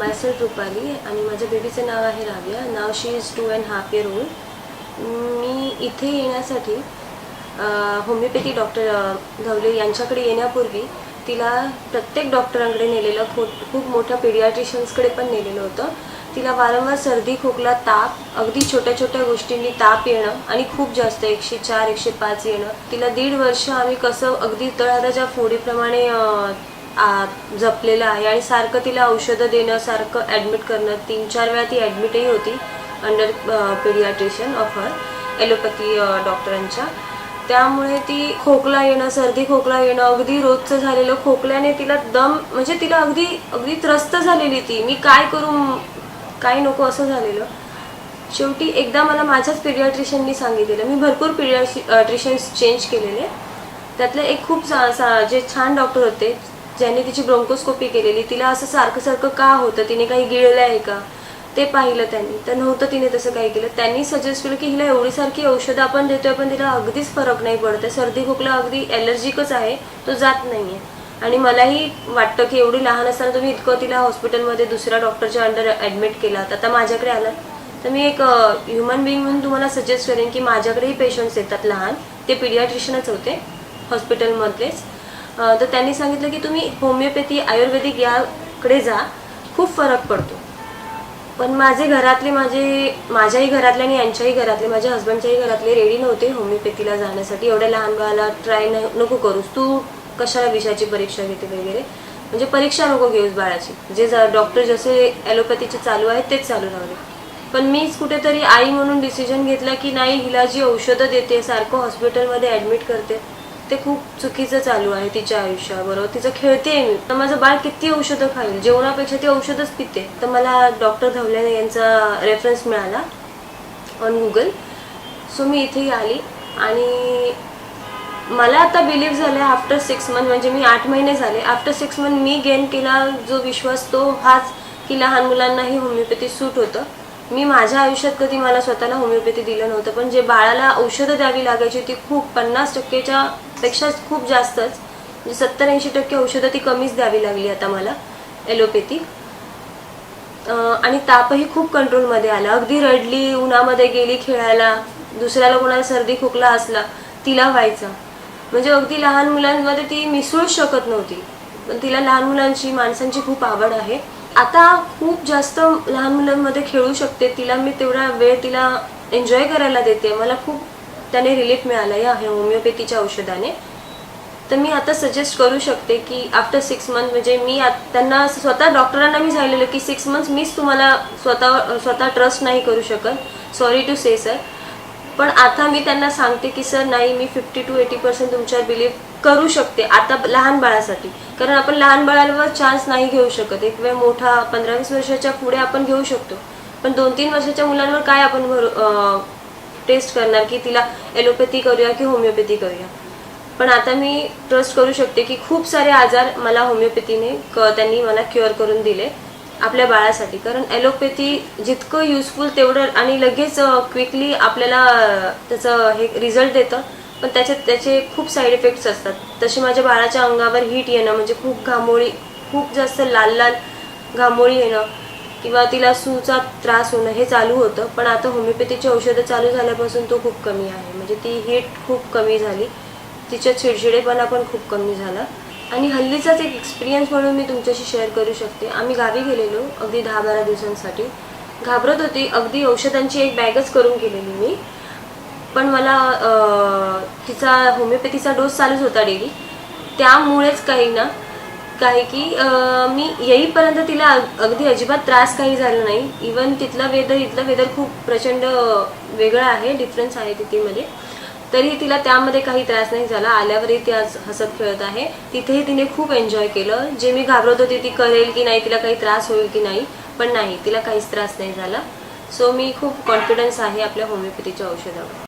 Myself Rupali आणि माझ्या बेबीचं नाव आहे Ravya. Now she is 2.5 year old. मी इथे येण्यासाठी होमिओपॅथी डॉक्टर धवले यांच्याकडे येण्यापूर्वी तिला प्रत्येक डॉक्टरांकडे नेलेलं, खूप मोठ्या पेडियाट्रिशियन्सकडे पण नेलेलं होतं. तिला वारंवार सर्दी, खोकला, ताप, अगदी छोट्या छोट्या गोष्टींनी ताप येणं आणि खूप जास्त 104 105 येणं. तिला 1.5 वर्ष आम्ही कसं अगदी तळहाताच्या फोडीप्रमाणे जपलेलं आहे आणि सारखं तिला औषधं देणं, सारखं ॲडमिट करणं. 3-4 वेळा ती ॲडमिटही होती under paediatrician of her allopathy डॉक्टरांच्या. त्यामुळे ती खोकला येणं, सर्दी खोकला येणं अगदी रोजचं झालेलं. खोकल्याने तिला दम, म्हणजे तिला अगदी त्रस्त झालेली ती. मी काय करू काय नको असं झालेलं. शेवटी एकदा मला माझ्याच पेडियाट्रिशियननी सांगितलेलं. मी भरपूर पेडियाट्रिशियन्स चेंज केलेले. त्यातले एक खूप जे छान डॉक्टर होते ज्यांनी तिची ब्रोंकोस्कोपी केलेली. तिला असं सारखं का होतं, तिने काही गिळलं आहे का ते पाहिलं त्यांनी. तर नव्हतं तिने तसं काही केलं. त्यांनी सजेस्ट केलं की हिला एवढी सारखी औषधं आपण देतोय पण तिला अगदीच फरक नाही पडत आहे. सर्दी खोकला अगदी ॲलर्जिकच आहे, तो जात नाही आहे. आणि मलाही वाटतं की एवढी लहान असताना तुम्ही इतकं तिला हॉस्पिटलमध्ये दुसऱ्या डॉक्टरच्या अंडर ॲडमिट केलात, आता माझ्याकडे आलात, तर मी एक ह्युमन बिईंग म्हणून तुम्हाला सजेस्ट करेन की माझ्याकडेही पेशंट्स येतात लहान, ते पेडियाट्रिशियनच होते हॉस्पिटलमधलेच. तर त्यांनी सांगितलं की तुम्ही होमिओपॅथी, आयुर्वेदिक याकडे जा, खूप फरक पडतो. पण माझ्याही घरातले आणि यांच्याही घरातले, माझ्या हस्बंडच्याही घरातले रेडी नव्हते होमिओपॅथीला जाण्यासाठी. एवढ्या लहान बाळाला ट्राय नको करूस, तू कशाला विषाची परीक्षा घेते वगैरे, म्हणजे परीक्षा नको घेऊस बाळाची, जे डॉक्टर जसे ॲलोपॅथीचे चालू आहेत तेच चालू राहू दे. पण मीच कुठेतरी आई म्हणून डिसिजन घेतला की नाही, हिला जी औषधं देते, सारखं हॉस्पिटलमध्ये ॲडमिट करते, ते खूप चुकीचं चालू आहे तिच्या आयुष्याबरोबर. तिचं खेळते मी. तर माझं बाळ किती औषधं खाईल, जेवणापेक्षा ती औषधच पिते. तर मला डॉक्टर धवले यांचा रेफरन्स मिळाला ऑन गुगल. सो मी इथेही आली आणि मला आता बिलीव्ह झालं आफ्टर 6 months, म्हणजे मी 8 महिने झाले. आफ्टर 6 months मी गेन केला जो विश्वास, तो हाच की लहान मुलांनाही होमिओपॅथी सूट होतं. मी माझ्या आयुष्यात कधी मला स्वतःला होमिओपॅथी दिलं नव्हतं, पण जे बाळाला औषधं द्यावी लागायची ती खूप 50%च्या पेक्षा खूप जास्तच, म्हणजे 70-80% औषधं ती कमीच द्यावी लागली आता मला ॲलोपॅथी. आणि तापही खूप कंट्रोलमध्ये आला. अगदी रडली, उन्हामध्ये गेली खेळायला, दुसऱ्याला कोणाला सर्दी खोकला असला तिला व्हायचा. म्हणजे अगदी लहान मुलांमध्ये ती मिसळूच शकत नव्हती. पण तिला लहान मुलांची, माणसांची खूप आवड आहे. आता खूप जास्त लहान मुलांमध्ये खेळू शकते. तिला मी तेवढा वेळ तिला एन्जॉय करायला देते. मला खूप त्याने रिलीफ मिळाला या होमिओपॅथीच्या औषधाने. तर मी आता सजेस्ट करू शकते की आफ्टर 6 months, म्हणजे मी त्यांना स्वतः डॉक्टरांना मी सांगितलेलं की 6 months मीच तुम्हाला स्वतः ट्रस्ट नाही करू शकत, सॉरी टू से सर. पण आता मी त्यांना सांगते की सर नाही, मी 50 to 80% तुमच्यावर बिलीव्ह करू शकते आता लहान बाळासाठी. कारण आपण लहान बाळावर चान्स नाही घेऊ शकत. एक वेळ मोठा 15-20 वर्षाच्या पुढे आपण घेऊ शकतो, पण 2-3 वर्षाच्या मुलांवर काय आपण टेस्ट करणार की तिला ॲलोपॅथी करूया की होमिओपॅथी करूया. पण आता मी ट्रस्ट करू शकते की खूप सारे आजार मला होमिओपॅथीने त्यांनी मला क्युअर करून दिले आपल्या बाळासाठी. कारण ॲलोपॅथी जितकं युजफुल तेवढं, आणि लगेच क्विकली आपल्याला त्याचं हे रिझल्ट देतं, पण त्याचे खूप साईड इफेक्ट्स असतात. तसे माझ्या बाळाच्या अंगावर हीट येणं, म्हणजे खूप जास्त लाल घामोळी येणं किंवा तिला सूचा त्रास होणं हे चालू होतं. पण आता होमिओपॅथीची औषधं चालू झाल्यापासून तो खूप कमी आहे. म्हणजे ती हीट खूप कमी झाली, तिच्या चिडचिडेपणा पण खूप कमी झाला. आणि हल्लीचाच एक एक्सपिरियन्स म्हणून मी तुमच्याशी शेअर करू शकते. आम्ही गावी गेलेलो अगदी 10-12 दिवसांसाठी. घाबरत होती, अगदी औषधांची एक बॅगच करून गेलेली मी. पण मला तिचा होमिओपॅथीचा डोस चालूच होता डेली. त्यामुळेच काही की मी येईपर्यंत तिला अगदी अजिबात त्रास काही झाला नाही. इवन इथलं वेदर खूप प्रचंड वेगळं आहे, डिफरन्स आहे तिथेमध्ये. तरी तिला त्यामध्ये काही त्रास नाही झाला. आल्यावरही ती आज हसत खेळत आहे. तिथेही तिने खूप एन्जॉय केलं. जे मी घाबरत होती ती करेल की नाही, तिला काही त्रास होईल की नाही, पण नाही, तिला काहीच त्रास नाही झाला. सो मी खूप कॉन्फिडन्स आहे आपल्या होमिओपॅथीच्या औषधावर.